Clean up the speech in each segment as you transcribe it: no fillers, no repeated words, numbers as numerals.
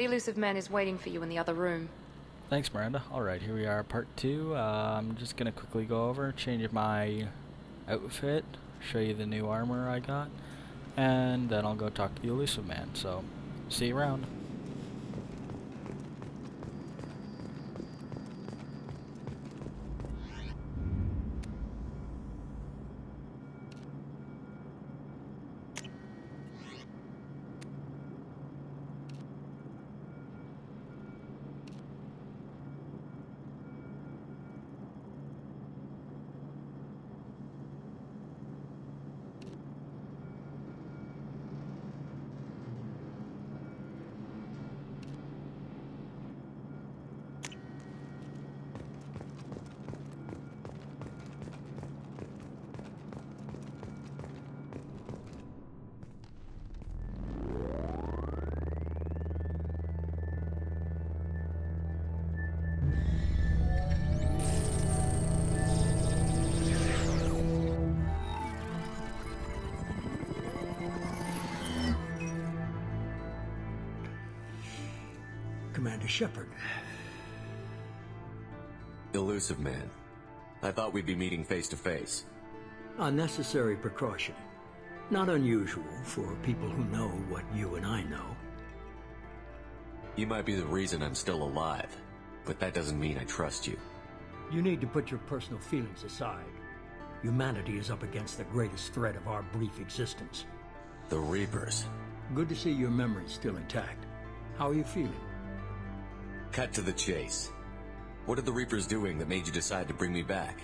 The elusive man is waiting for you in the other room. Thanks, Miranda. Alright, here we are, part 2. I'm just gonna quickly go over, change my outfit, show you the new armor I got, and then I'll go talk to the elusive man. So, see you around. Commander Shepard. Elusive man. I thought we'd be meeting face to face. Unnecessary precaution. Not unusual for people who know what you and I know. You might be the reason I'm still alive, but that doesn't mean I trust you. You need to put your personal feelings aside. Humanity is up against the greatest threat of our brief existence. The Reapers. Good to see your memory's still intact. How are you feeling? Cut to the chase. What are the Reapers doing that made you decide to bring me back?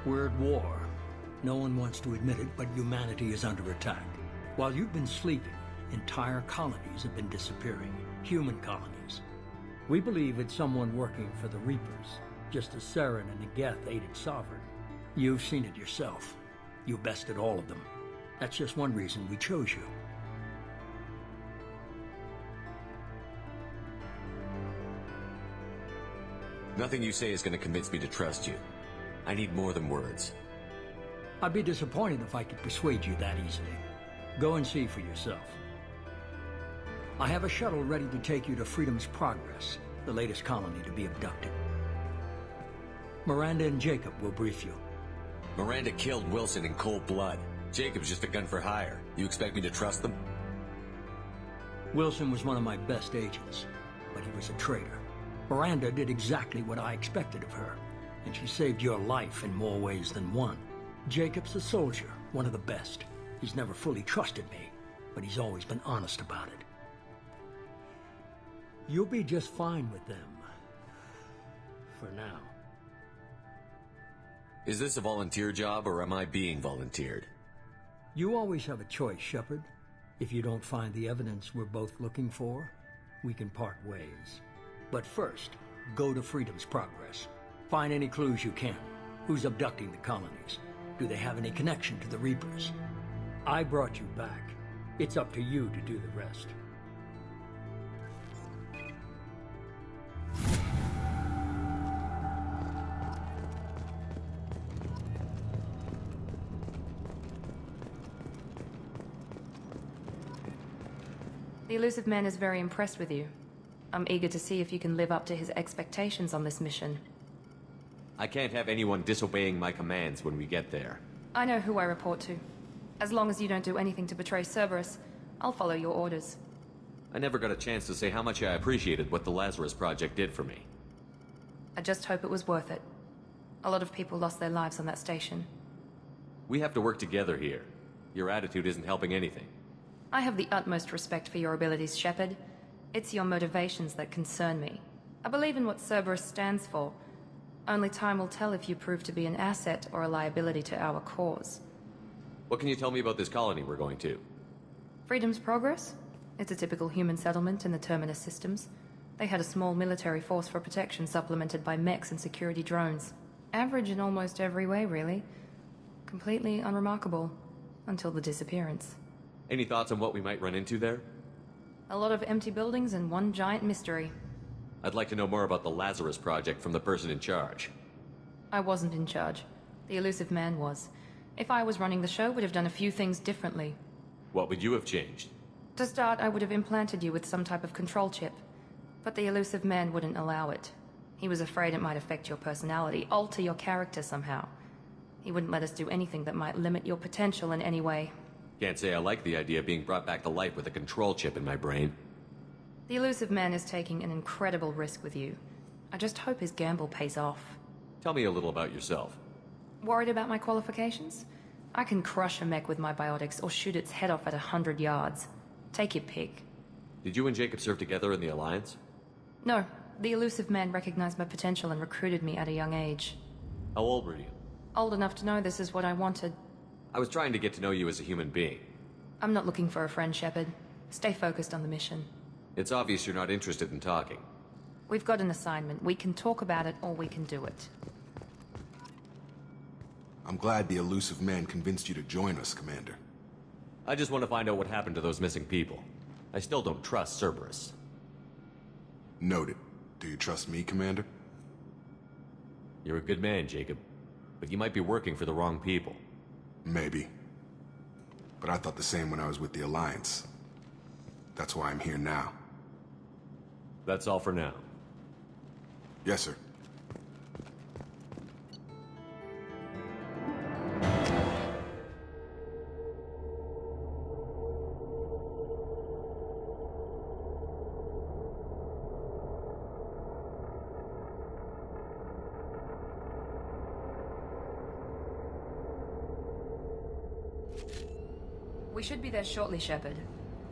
We're at war. No one wants to admit it, but humanity is under attack. While you've been sleeping, entire colonies have been disappearing. Human colonies. We believe it's someone working for the Reapers, just as Saren and Negeth aided Sovereign. You've seen it yourself. You bested all of them. That's just one reason we chose you. Nothing you say is going to convince me to trust you. I need more than words. I'd be disappointed if I could persuade you that easily. Go and see for yourself. I have a shuttle ready to take you to Freedom's Progress, the latest colony to be abducted. Miranda and Jacob will brief you. Miranda killed Wilson in cold blood. Jacob's just a gun for hire. You expect me to trust them? Wilson was one of my best agents, but he was a traitor. Miranda did exactly what I expected of her, and she saved your life in more ways than one. Jacob's a soldier, one of the best. He's never fully trusted me, but he's always been honest about it. You'll be just fine with them. For now. Is this a volunteer job, or am I being volunteered? You always have a choice, Shepard. If you don't find the evidence we're both looking for, we can part ways. But first, go to Freedom's Progress. Find any clues you can. Who's abducting the colonies? Do they have any connection to the Reapers? I brought you back. It's up to you to do the rest. The elusive man is very impressed with you. I'm eager to see if you can live up to his expectations on this mission. I can't have anyone disobeying my commands when we get there. I know who I report to. As long as you don't do anything to betray Cerberus, I'll follow your orders. I never got a chance to say how much I appreciated what the Lazarus Project did for me. I just hope it was worth it. A lot of people lost their lives on that station. We have to work together here. Your attitude isn't helping anything. I have the utmost respect for your abilities, Shepard. It's your motivations that concern me. I believe in what Cerberus stands for. Only time will tell if you prove to be an asset or a liability to our cause. What can you tell me about this colony we're going to? Freedom's Progress? It's a typical human settlement in the Terminus systems. They had a small military force for protection supplemented by mechs and security drones. Average in almost every way, really. Completely unremarkable. Until the disappearance. Any thoughts on what we might run into there? A lot of empty buildings and one giant mystery. I'd like to know more about the Lazarus Project from the person in charge. I wasn't in charge. The elusive man was. If I was running the show, would have done a few things differently. What would you have changed? To start, I would have implanted you with some type of control chip. But the elusive man wouldn't allow it. He was afraid it might affect your personality, alter your character somehow. He wouldn't let us do anything that might limit your potential in any way. Can't say I like the idea of being brought back to life with a control chip in my brain. The elusive man is taking an incredible risk with you. I just hope his gamble pays off. Tell me a little about yourself. Worried about my qualifications? I can crush a mech with my biotics or shoot its head off at 100 yards. Take your pick. Did you and Jacob serve together in the Alliance? No, the elusive man recognized my potential and recruited me at a young age. How old were you? Old enough to know this is what I wanted. I was trying to get to know you as a human being. I'm not looking for a friend, Shepard. Stay focused on the mission. It's obvious you're not interested in talking. We've got an assignment. We can talk about it or we can do it. I'm glad the elusive man convinced you to join us, Commander. I just want to find out what happened to those missing people. I still don't trust Cerberus. Noted. Do you trust me, Commander? You're a good man, Jacob. But you might be working for the wrong people. Maybe. But I thought the same when I was with the Alliance. That's why I'm here now. That's all for now. Yes, sir. We should be there shortly, Shepard.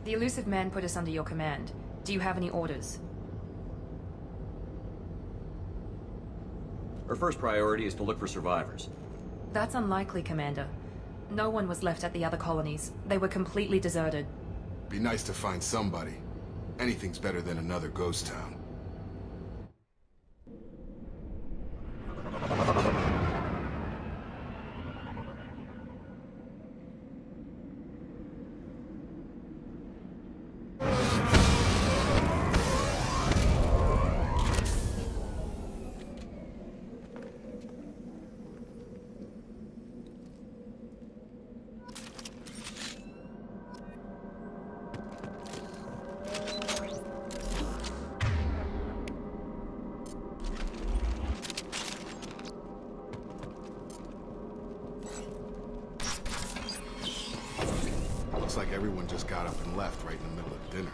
The elusive man put us under your command. Do you have any orders? Our first priority is to look for survivors. That's unlikely, Commander. No one was left at the other colonies. They were completely deserted. Be nice to find somebody. Anything's better than another ghost town. Looks like everyone just got up and left right in the middle of dinner.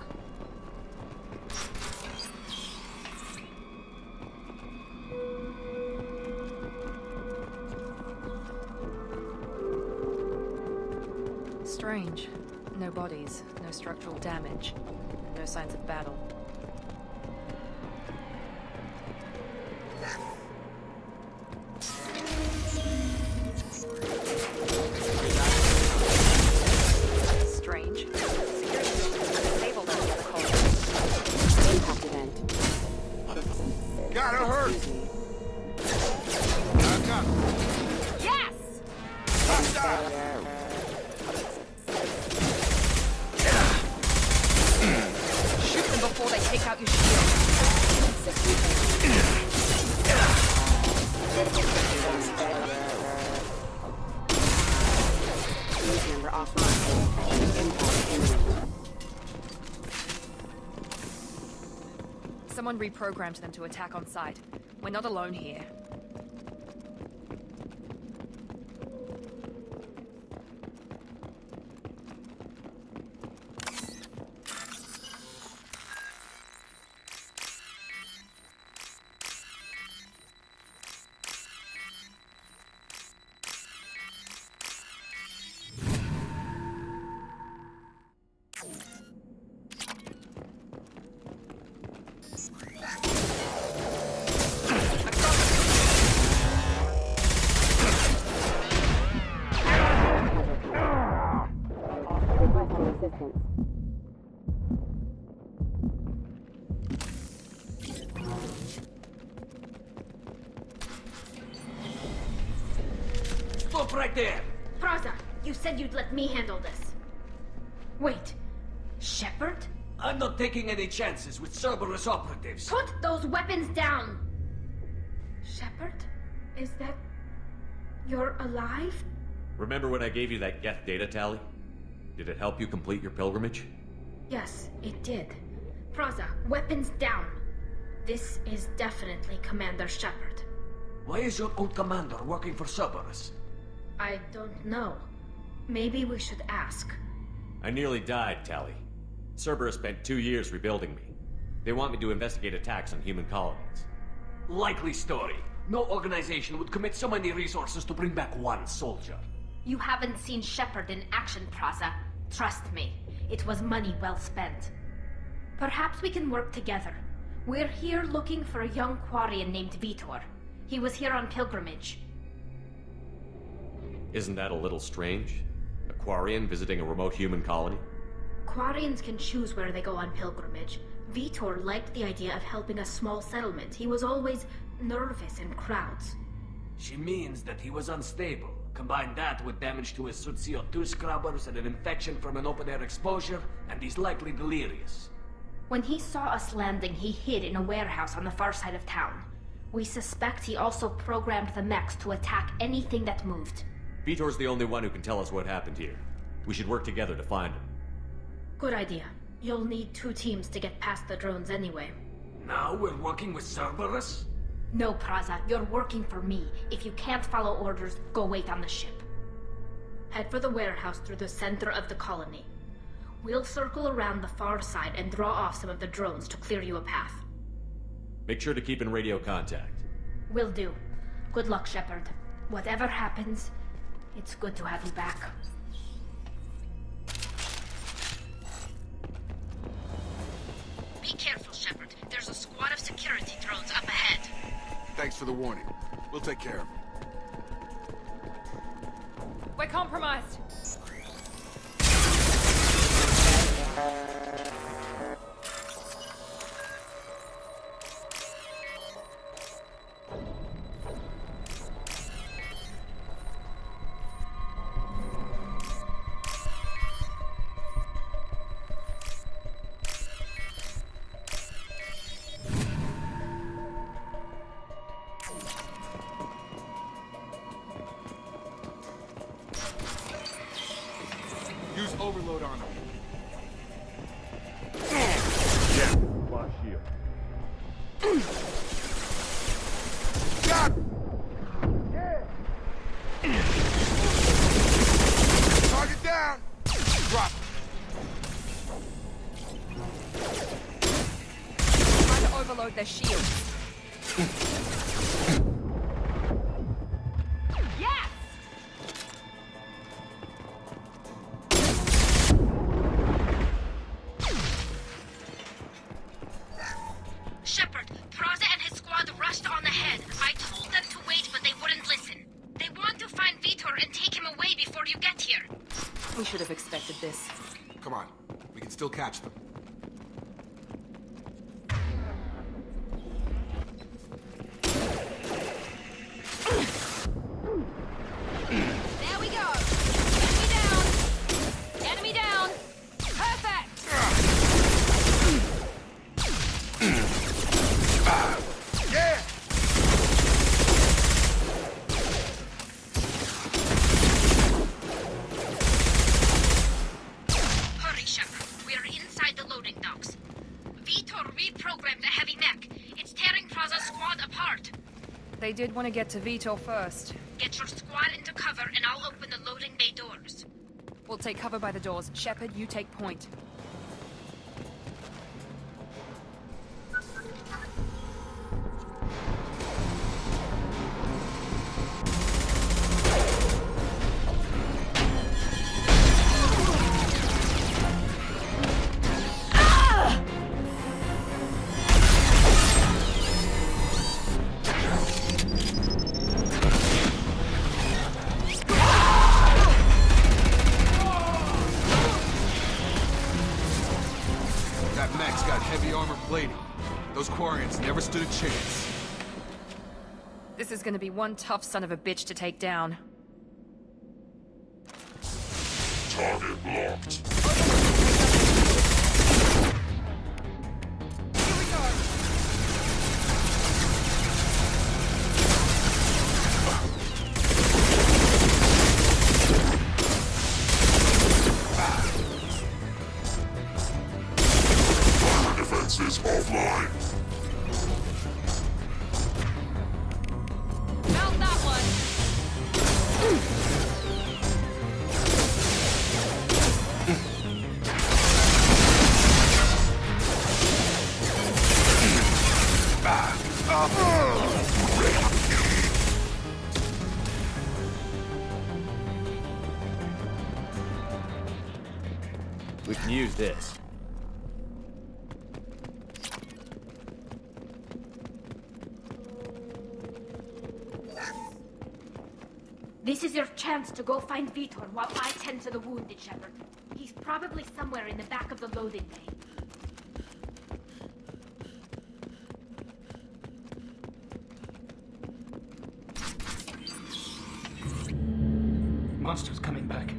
Strange. No bodies, no structural damage, no signs of battle. Strange. Security disabled on the other colony. Impact event. Gotta hurt! Yes! Shoot them before they take out your shield. News number offline. Impact imminent. Someone reprogrammed them to attack on sight. We're not alone here. Requesting assistance. Stop right there! Praza, you said you'd let me handle this. Wait, Shepard? I'm not taking any chances with Cerberus operatives. Put those weapons down! Shepard? Is that... you're alive? Remember when I gave you that Geth data tally? Did it help you complete your pilgrimage? Yes, it did. Praza, weapons down. This is definitely Commander Shepard. Why is your old commander working for Cerberus? I don't know. Maybe we should ask. I nearly died, Tally. Cerberus spent 2 years rebuilding me. They want me to investigate attacks on human colonies. Likely story. No organization would commit so many resources to bring back one soldier. You haven't seen Shepard in action, Praza. Trust me, it was money well spent. Perhaps we can work together. We're here looking for a young Quarian named Vitor. He was here on pilgrimage. Isn't that a little strange? A Quarian visiting a remote human colony? Quarians can choose where they go on pilgrimage. Vitor liked the idea of helping a small settlement. He was always nervous in crowds. She means that he was unstable. Combine that with damage to his suit CO2 scrubbers and an infection from an open-air exposure, and he's likely delirious. When he saw us landing, he hid in a warehouse on the far side of town. We suspect he also programmed the mechs to attack anything that moved. Vitor's the only one who can tell us what happened here. We should work together to find him. Good idea. You'll need 2 teams to get past the drones anyway. Now we're working with Cerberus? No, Praza, you're working for me. If you can't follow orders, go wait on the ship. Head for the warehouse through the center of the colony. We'll circle around the far side and draw off some of the drones to clear you a path. Make sure to keep in radio contact. Will do. Good luck, Shepard. Whatever happens, it's good to have you back. Be careful, Shepard. There's a squad of security drones up ahead. Thanks for the warning. We'll take care of it. We're compromised. Use overload on them. Got him! Target down! Drop. Trying to overload their shields. Shepard, Praza and his squad rushed on ahead. I told them to wait, but they wouldn't listen. They want to find Vitor and take him away before you get here. We should have expected this. Come on. We can still catch them. There we go. Enemy down. Enemy down. Perfect. Yeah! Hurry, Shepard. We're inside the loading docks. Vitor reprogrammed the heavy mech. It's tearing Praza's squad apart. They did want to get to Vitor first. Get your squad into cover and I'll open the loading bay doors. We'll take cover by the doors. Shepard, you take point. That mech's got heavy armor plating. Those Quarians never stood a chance. This is gonna be one tough son of a bitch to take down. Target locked. Here we go. defenses offline. Found that one! We can use this. This is your chance to go find Vitor while I tend to the wounded, Shepard. He's probably somewhere in the back of the loading bay. Monsters coming back.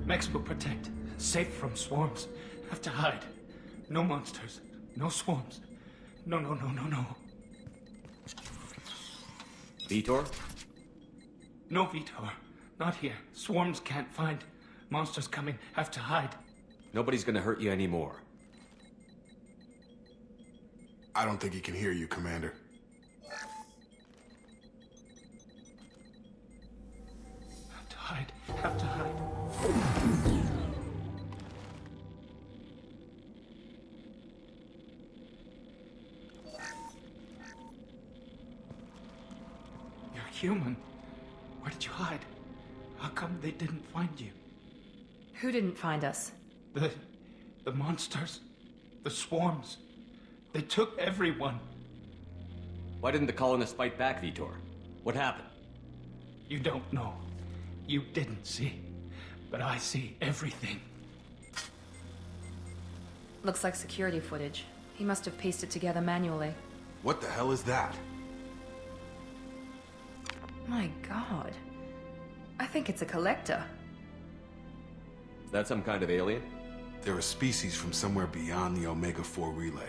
Mechs will protect. Safe from swarms. Have to hide. No monsters. No swarms. No. Vitor? No Vitor. Not here. Swarms can't find. Monsters coming. Have to hide. Nobody's gonna hurt you anymore. I don't think he can hear you, Commander. Have to hide. Have to hide. You're human. Where did you hide? How come they didn't find you? Who didn't find us? The monsters. The swarms. They took everyone. Why didn't the colonists fight back, Vitor? What happened? You don't know. You didn't see. But I see everything. Looks like security footage. He must have pieced it together manually. What the hell is that? My god. I think it's a collector. Is that some kind of alien? They're a species from somewhere beyond the Omega-4 relay.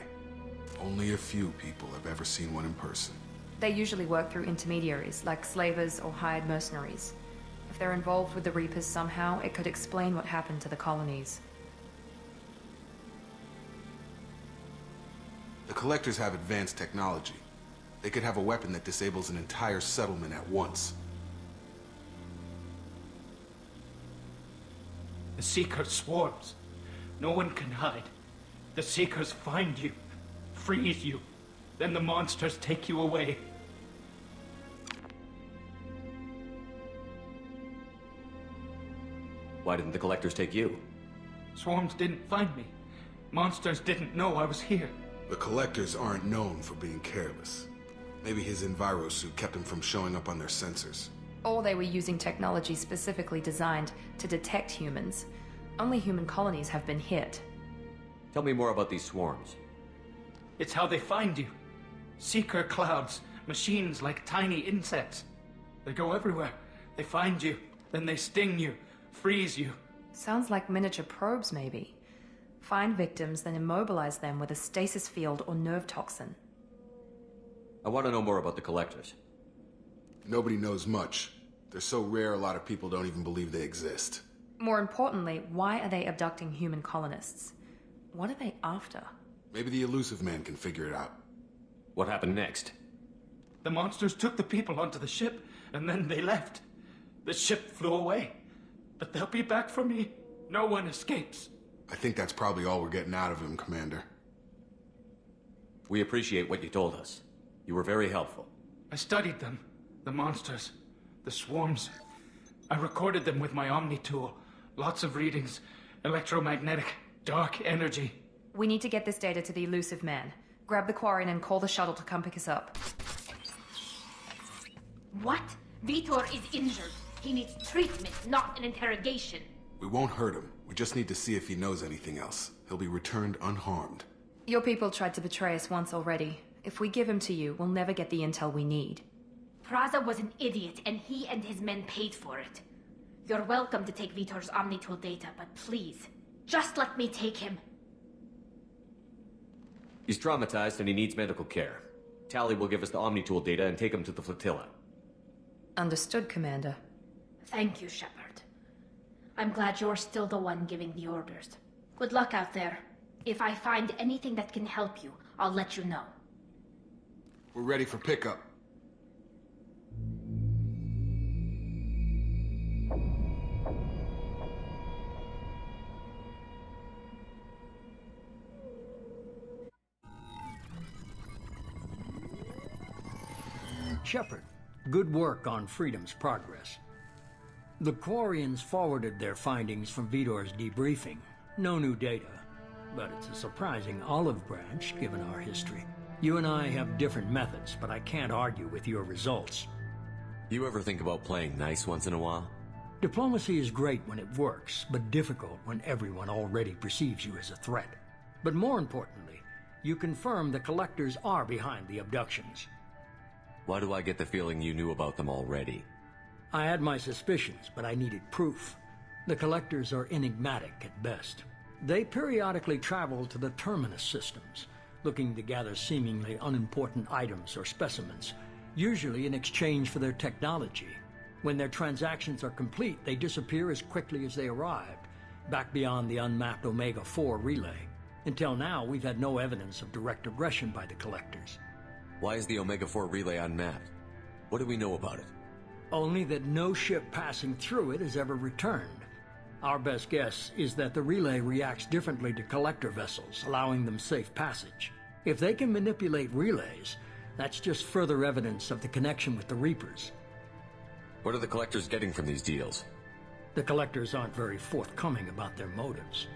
Only a few people have ever seen one in person. They usually work through intermediaries, like slavers or hired mercenaries. If they're involved with the Reapers somehow, it could explain what happened to the colonies. The Collectors have advanced technology. They could have a weapon that disables an entire settlement at once. The Seeker swarms. No one can hide. The Seekers find you, freeze you, then the monsters take you away. Why didn't the collectors take you? Swarms didn't find me. Monsters didn't know I was here. The Collectors aren't known for being careless. Maybe his envirosuit kept him from showing up on their sensors. Or they were using technology specifically designed to detect humans. Only human colonies have been hit. Tell me more about these swarms. It's how they find you. Seeker clouds, machines like tiny insects. They go everywhere. They find you, then they sting you, freeze you. Sounds like miniature probes, maybe. Find victims, then immobilize them with a stasis field or nerve toxin. I want to know more about the collectors. Nobody knows much. They're so rare, a lot of people don't even believe they exist. More importantly, why are they abducting human colonists? What are they after? Maybe the Elusive Man can figure it out. What happened next? The monsters took the people onto the ship, and then they left. The ship flew away. But they'll be back for me. No one escapes. I think that's probably all we're getting out of him, Commander. We appreciate what you told us. You were very helpful. I studied them. The monsters. The swarms. I recorded them with my Omni tool. Lots of readings. Electromagnetic. Dark energy. We need to get this data to the Elusive Man. Grab the Quarren and call the shuttle to come pick us up. What? Vitor is injured. He needs treatment, not an interrogation. We won't hurt him. We just need to see if he knows anything else. He'll be returned unharmed. Your people tried to betray us once already. If we give him to you, we'll never get the intel we need. Praza was an idiot, and he and his men paid for it. You're welcome to take Vitor's Omnitool data, but please, just let me take him. He's traumatized and he needs medical care. Tali will give us the Omnitool data and take him to the flotilla. Understood, Commander. Thank you, Shepard. I'm glad you're still the one giving the orders. Good luck out there. If I find anything that can help you, I'll let you know. We're ready for pickup. Shepard, good work on Freedom's progress. The Quarians forwarded their findings from Vidor's debriefing. No new data, but it's a surprising olive branch given our history. You and I have different methods, but I can't argue with your results. You ever think about playing nice once in a while? Diplomacy is great when it works, but difficult when everyone already perceives you as a threat. But more importantly, you confirm the Collectors are behind the abductions. Why do I get the feeling you knew about them already? I had my suspicions, but I needed proof. The Collectors are enigmatic at best. They periodically travel to the Terminus systems, looking to gather seemingly unimportant items or specimens, usually in exchange for their technology. When their transactions are complete, they disappear as quickly as they arrived, back beyond the unmapped Omega-4 relay. Until now, we've had no evidence of direct aggression by the Collectors. Why is the Omega-4 relay unmapped? What do we know about it? Only that no ship passing through it has ever returned. Our best guess is that the relay reacts differently to Collector vessels, allowing them safe passage. If they can manipulate relays, that's just further evidence of the connection with the Reapers. What are the Collectors getting from these deals? The Collectors aren't very forthcoming about their motives.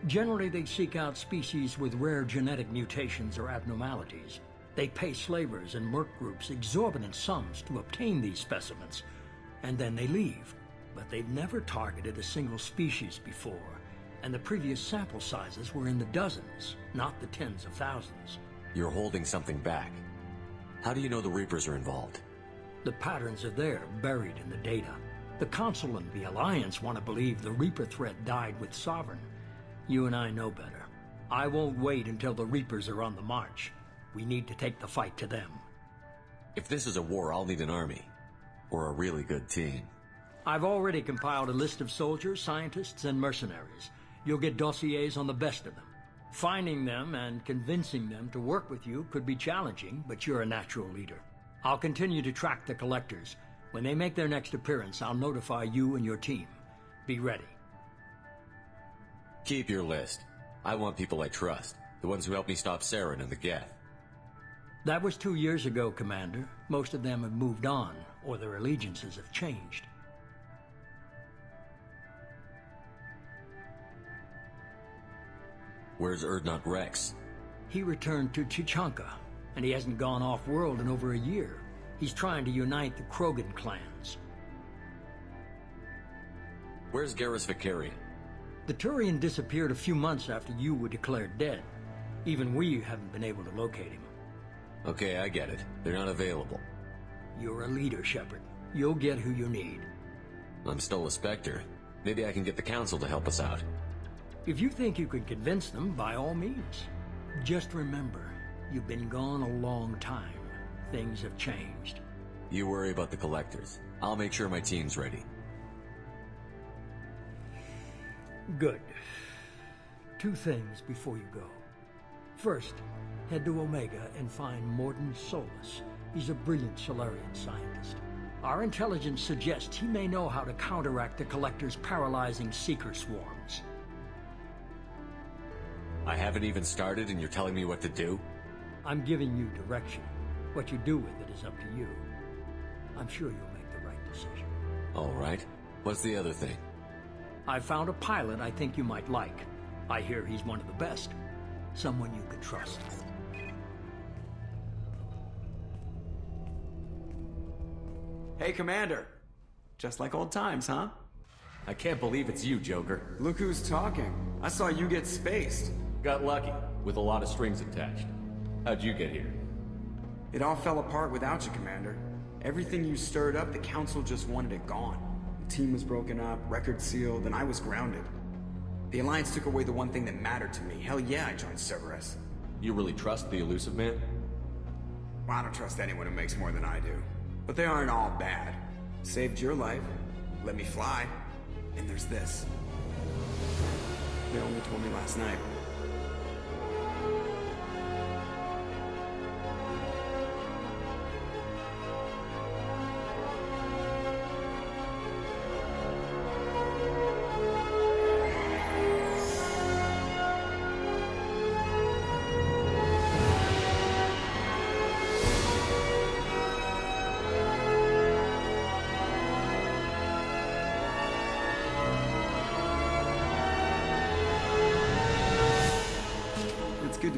Generally, they seek out species with rare genetic mutations or abnormalities. They pay slavers and merc groups exorbitant sums to obtain these specimens, and then they leave. But they've never targeted a single species before, and the previous sample sizes were in the dozens, not the tens of thousands. You're holding something back. How do you know the Reapers are involved? The patterns are there, buried in the data. The Council and the Alliance want to believe the Reaper threat died with Sovereign. You and I know better. I won't wait until the Reapers are on the march. We need to take the fight to them. If this is a war, I'll need an army. Or a really good team. I've already compiled a list of soldiers, scientists, and mercenaries. You'll get dossiers on the best of them. Finding them and convincing them to work with you could be challenging, but you're a natural leader. I'll continue to track the Collectors. When they make their next appearance, I'll notify you and your team. Be ready. Keep your list. I want people I trust. The ones who helped me stop Saren and the Geth. That was 2 years ago, Commander. Most of them have moved on, or their allegiances have changed. Where's Urdnot Rex? He returned to Chichanka, and he hasn't gone off-world in over a year. He's trying to unite the Krogan clans. Where's Garrus Vicarian? The Turian disappeared a few months after you were declared dead. Even we haven't been able to locate him. Okay, I get it. They're not available. You're a leader, Shepard. You'll get who you need. I'm still a Spectre. Maybe I can get the Council to help us out. If you think you can convince them, by all means. Just remember, you've been gone a long time. Things have changed. You worry about the Collectors. I'll make sure my team's ready. Good. 2 things before you go. First, head to Omega and find Mordin Solus. He's a brilliant Solarian scientist. Our intelligence suggests he may know how to counteract the Collector's paralyzing Seeker swarms. I haven't even started and you're telling me what to do? I'm giving you direction. What you do with it is up to you. I'm sure you'll make the right decision. All right. What's the other thing? I found a pilot I think you might like. I hear he's one of the best. Someone you can trust. Hey, Commander. Just like old times, huh? I can't believe it's you, Joker. Look who's talking. I saw you get spaced. Got lucky, with a lot of strings attached. How'd you get here? It all fell apart without you, Commander. Everything you stirred up, the Council just wanted it gone. The team was broken up, record sealed, and I was grounded. The Alliance took away the one thing that mattered to me. Hell yeah, I joined Cerberus. You really trust the Elusive Man? Well, I don't trust anyone who makes more than I do. But they aren't all bad. Saved your life, let me fly, and there's this. They only told me last night.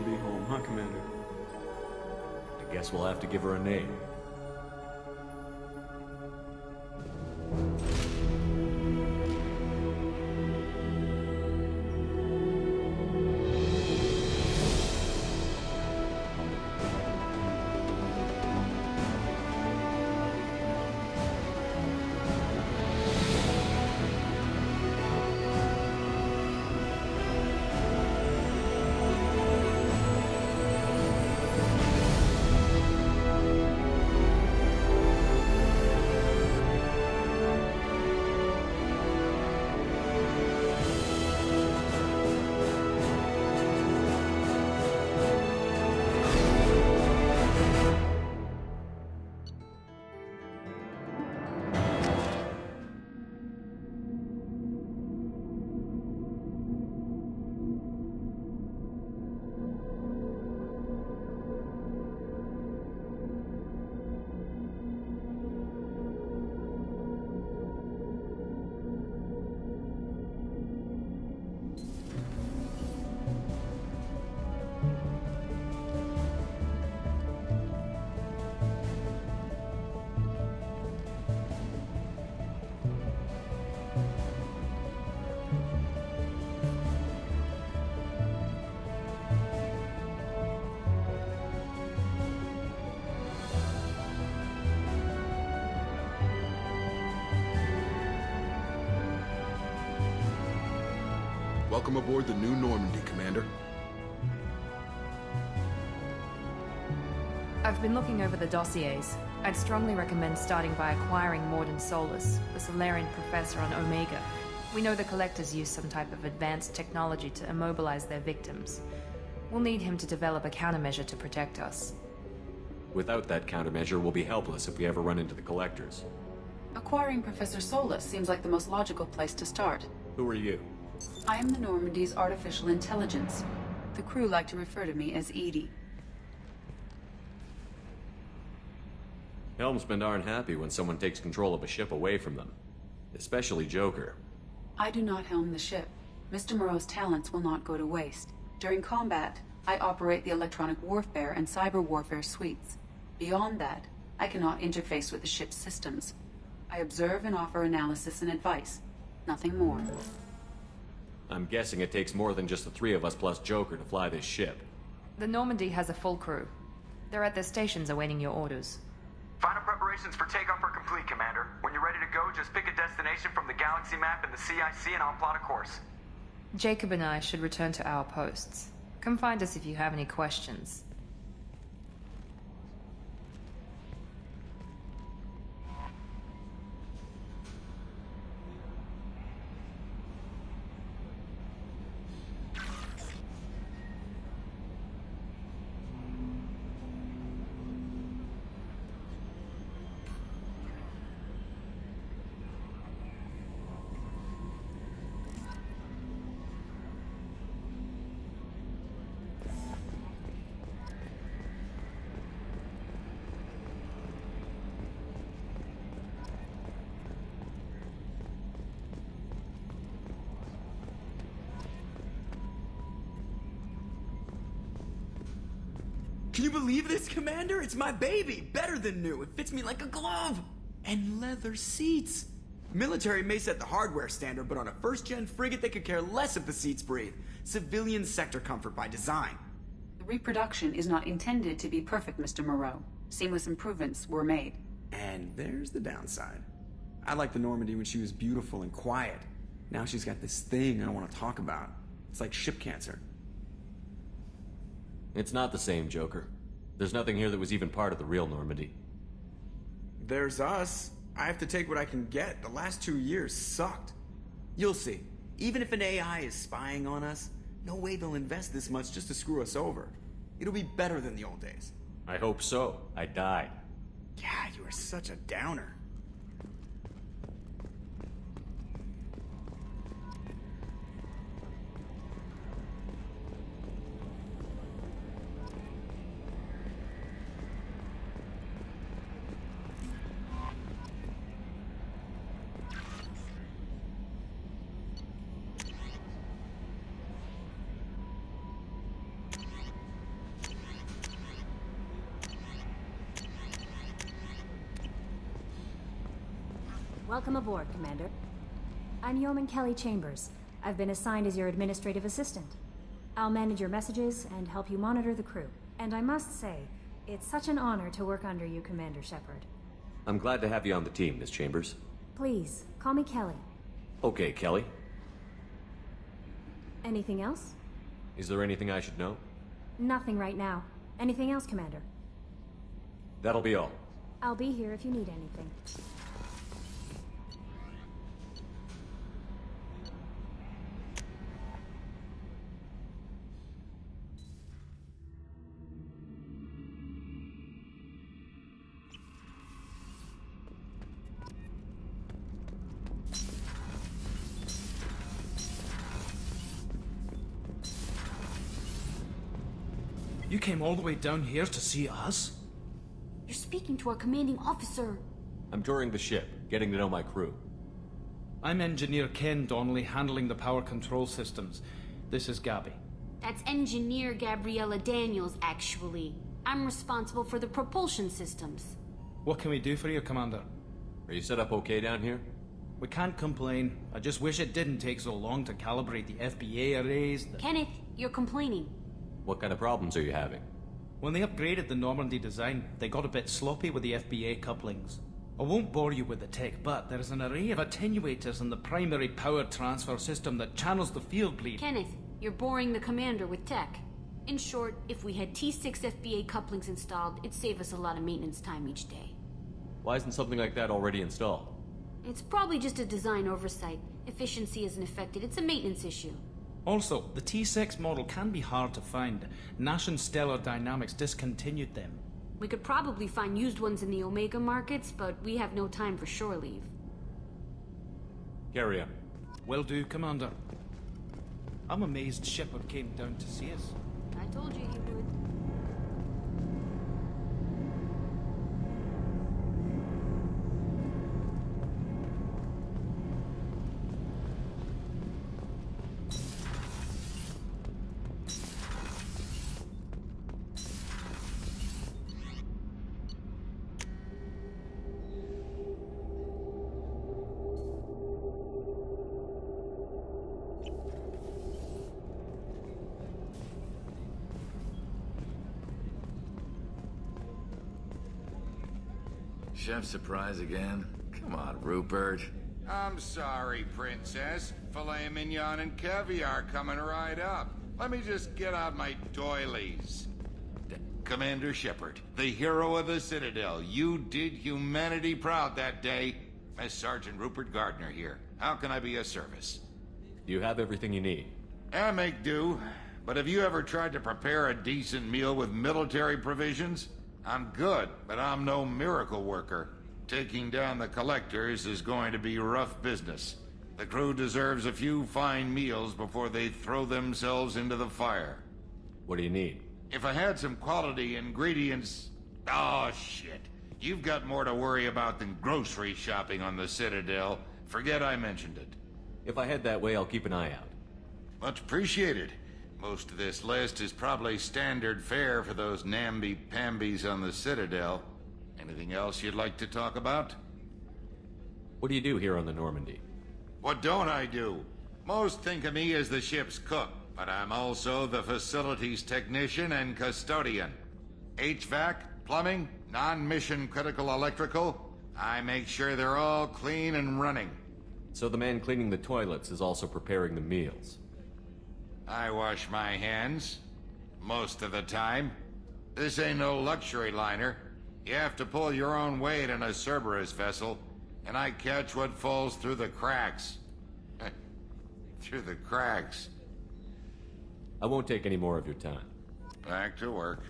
be home, huh, Commander? I guess we'll have to give her a name. Welcome aboard the new Normandy, Commander. I've been looking over the dossiers. I'd strongly recommend starting by acquiring Morden Solus, the Solarian professor on Omega. We know the Collectors use some type of advanced technology to immobilize their victims. We'll need him to develop a countermeasure to protect us. Without that countermeasure, we'll be helpless if we ever run into the Collectors. Acquiring Professor Solus seems like the most logical place to start. Who are you? I am the Normandy's artificial intelligence. The crew like to refer to me as Edie. Helmsmen aren't happy when someone takes control of a ship away from them. Especially Joker. I do not helm the ship. Mr. Moreau's talents will not go to waste. During combat, I operate the electronic warfare and cyber warfare suites. Beyond that, I cannot interface with the ship's systems. I observe and offer analysis and advice. Nothing more. I'm guessing it takes more than just the three of us plus Joker to fly this ship. The Normandy has a full crew. They're at their stations awaiting your orders. Final preparations for takeoff are complete, Commander. When you're ready to go, just pick a destination from the galaxy map in the CIC and I'll plot a course. Jacob and I should return to our posts. Come find us if you have any questions. Can you believe this, Commander? It's my baby! Better than new. It fits me like a glove! And leather seats! Military may set the hardware standard, but on a first-gen frigate, they could care less if the seats breathe. Civilian sector comfort by design. The reproduction is not intended to be perfect, Mr. Moreau. Seamless improvements were made. And there's the downside. I liked the Normandy when she was beautiful and quiet. Now she's got this thing I don't want to talk about. It's like ship cancer. It's not the same, Joker. There's nothing here that was even part of the real Normandy. There's us. I have to take what I can get. The last 2 years sucked. You'll see. Even if an AI is spying on us, no way they'll invest this much just to screw us over. It'll be better than the old days. I hope so. I died. Yeah, you are such a downer. Welcome aboard, Commander. I'm Yeoman Kelly Chambers. I've been assigned as your administrative assistant. I'll manage your messages and help you monitor the crew. And I must say, it's such an honor to work under you, Commander Shepard. I'm glad to have you on the team, Miss Chambers. Please, call me Kelly. Okay, Kelly. Anything else? Is there anything I should know? Nothing right now. Anything else, Commander? That'll be all. I'll be here if you need anything. You came all the way down here to see us? You're speaking to our commanding officer. I'm touring the ship, getting to know my crew. I'm Engineer Ken Donnelly, handling the power control systems. This is Gabby. That's Engineer Gabriella Daniels, actually. I'm responsible for the propulsion systems. What can we do for you, Commander? Are you set up okay down here? We can't complain. I just wish it didn't take so long to calibrate the FBA arrays. Kenneth, you're complaining. What kind of problems are you having? When they upgraded the Normandy design, they got a bit sloppy with the FBA couplings. I won't bore you with the tech, but there's an array of attenuators in the primary power transfer system that channels the field bleed. Kenneth, you're boring the commander with tech. In short, if we had T6 FBA couplings installed, it'd save us a lot of maintenance time each day. Why isn't something like that already installed? It's probably just a design oversight. Efficiency isn't affected. It's a maintenance issue. Also, the T6 model can be hard to find. Nash and Stellar Dynamics discontinued them. We could probably find used ones in the Omega markets, but we have no time for shore leave. Carry on. Will do, Commander. I'm amazed Shepard came down to see us. I told you he would. Chef surprise again? Come on, Rupert. I'm sorry, Princess. Filet mignon and caviar coming right up. Let me just get out my doilies. Commander Shepard, the hero of the Citadel. You did humanity proud that day. As Sergeant Rupert Gardner here. How can I be of service? Do you have everything you need? I make do. But have you ever tried to prepare a decent meal with military provisions? I'm good, but I'm no miracle worker. Taking down the collectors is going to be rough business. The crew deserves a few fine meals before they throw themselves into the fire. What do you need? If I had some quality ingredients... Oh, shit. You've got more to worry about than grocery shopping on the Citadel. Forget I mentioned it. If I head that way, I'll keep an eye out. Much appreciated. Most of this list is probably standard fare for those namby-pambies on the Citadel. Anything else you'd like to talk about? What do you do here on the Normandy? What don't I do? Most think of me as the ship's cook, but I'm also the facilities technician and custodian. HVAC, plumbing, non-mission critical electrical. I make sure they're all clean and running. So the man cleaning the toilets is also preparing the meals? I wash my hands. Most of the time. This ain't no luxury liner. You have to pull your own weight in a Cerberus vessel, and I catch what falls through the cracks. Through the cracks. I won't take any more of your time. Back to work.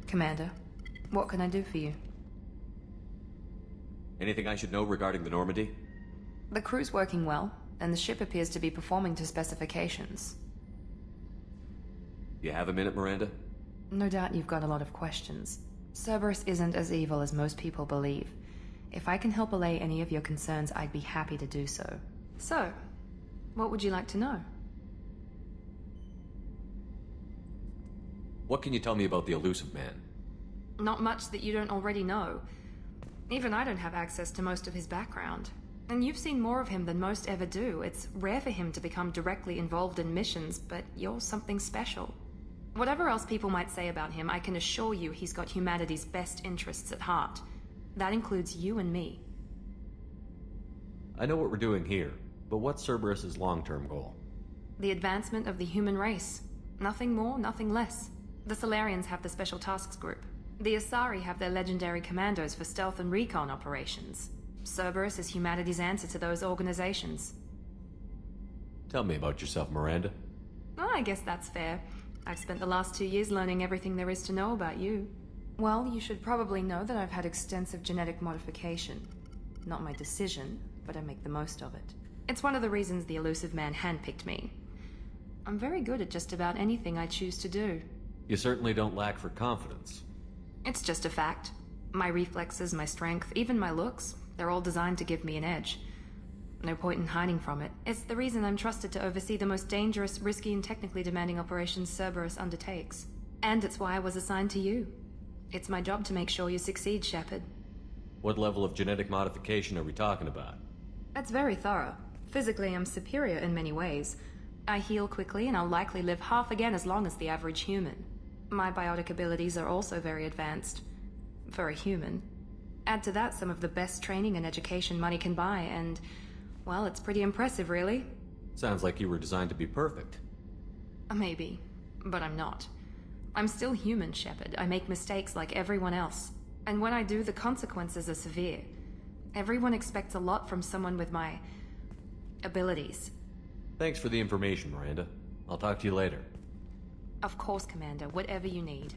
Commander, what can I do for you? Anything I should know regarding the Normandy? The crew's working well, and the ship appears to be performing to specifications. You have a minute, Miranda? No doubt you've got a lot of questions. Cerberus isn't as evil as most people believe. If I can help allay any of your concerns, I'd be happy to do so. So, what would you like to know? What can you tell me about the elusive man? Not much that you don't already know. Even I don't have access to most of his background. And you've seen more of him than most ever do. It's rare for him to become directly involved in missions, but you're something special. Whatever else people might say about him, I can assure you he's got humanity's best interests at heart. That includes you and me. I know what we're doing here, but what's Cerberus's long-term goal? The advancement of the human race. Nothing more, nothing less. The Solarians have the Special Tasks Group. The Asari have their legendary commandos for stealth and recon operations. Cerberus is humanity's answer to those organizations. Tell me about yourself, Miranda. Oh, I guess that's fair. I've spent the last 2 years learning everything there is to know about you. Well, you should probably know that I've had extensive genetic modification. Not my decision, but I make the most of it. It's one of the reasons the elusive man handpicked me. I'm very good at just about anything I choose to do. You certainly don't lack for confidence. It's just a fact. My reflexes, my strength, even my looks, they're all designed to give me an edge. No point in hiding from it. It's the reason I'm trusted to oversee the most dangerous, risky, and technically demanding operations Cerberus undertakes. And it's why I was assigned to you. It's my job to make sure you succeed, Shepard. What level of genetic modification are we talking about? That's very thorough. Physically, I'm superior in many ways. I heal quickly, and I'll likely live half again as long as the average human. My biotic abilities are also very advanced. For a human. Add to that some of the best training and education money can buy, and... well, it's pretty impressive, really. Sounds like you were designed to be perfect. Maybe, but I'm not. I'm still human, Shepard. I make mistakes like everyone else. And when I do, the consequences are severe. Everyone expects a lot from someone with my... abilities. Thanks for the information, Miranda. I'll talk to you later. Of course, Commander. Whatever you need.